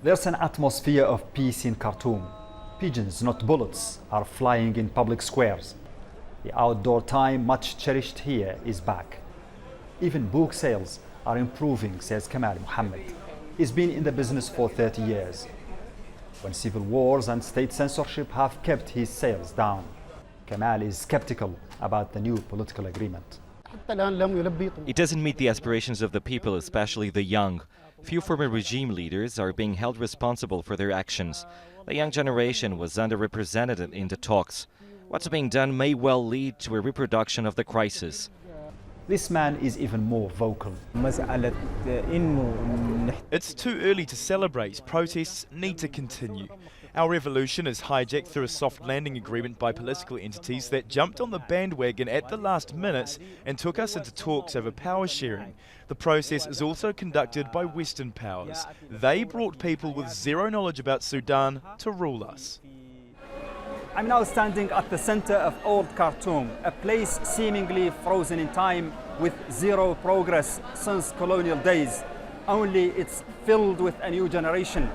There's an atmosphere of peace in Khartoum. Pigeons, not bullets, are flying in public squares. The outdoor time, much cherished here, is back. Even book sales are improving, says KAMAL Mohamed. He's been in the business for 30 years. When civil wars and state censorship have kept his sales down, KAMAL is skeptical about the new political agreement. It doesn't meet the aspirations of the people, especially the young. Few former regime leaders are being held responsible for their actions. The young generation was underrepresented in the talks. What's being done may well lead to a reproduction of the crisis. This man is even more vocal. It's too early to celebrate. Protests need to continue. Our revolution is hijacked through a soft landing agreement by political entities that jumped on the bandwagon at the last minute and took us into talks over power sharing. The process is also conducted by Western powers. They brought people with zero knowledge about Sudan to rule us. I'm now standing at the center of old Khartoum, a place seemingly frozen in time with zero progress since colonial days. Only it's filled with a new generation.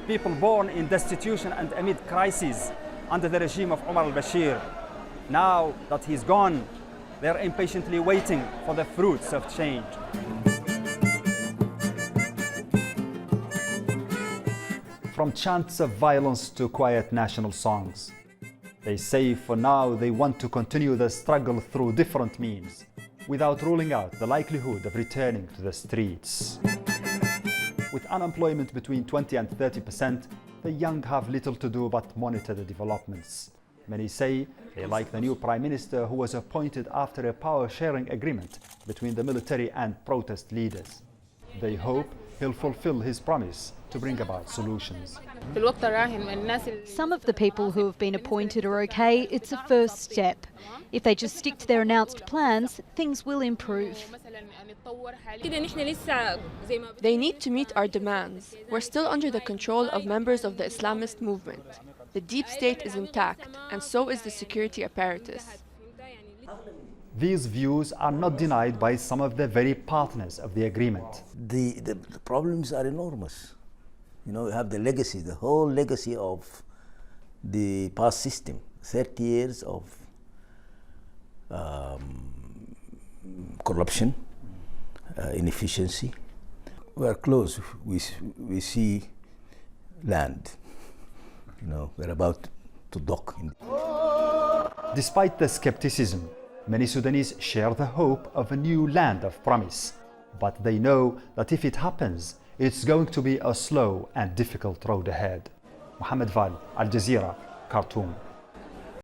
People born in destitution and amid crises under the regime of Omar al-Bashir. Now that he's gone, they're impatiently waiting for the fruits of change. From chants of violence to quiet national songs, they say for now they want to continue the struggle through different means, without ruling out the likelihood of returning to the streets. With unemployment between 20 and 30%, the young have little to do but monitor the developments. Many say they like the new Prime Minister who was appointed after a power-sharing agreement between the military and protest leaders. They hope he'll fulfill his promise to bring about solutions. Some of the people who have been appointed are okay. It's a first step. If they just stick to their announced plans, things will improve. They need to meet our demands. We're still under the control of members of the Islamist movement. The deep state is intact, and so is the security apparatus. These views are not denied by some of the very partners of the agreement. The problems are enormous. You know, you have the legacy, the whole legacy of the past system, 30 years of corruption, inefficiency. We are close. We see land. You know, we're about to dock. Despite the skepticism, many Sudanese share the hope of a new land of promise. But they know that if it happens, it's going to be a slow and difficult road ahead. Mohamed Vall, Al Jazeera, Khartoum.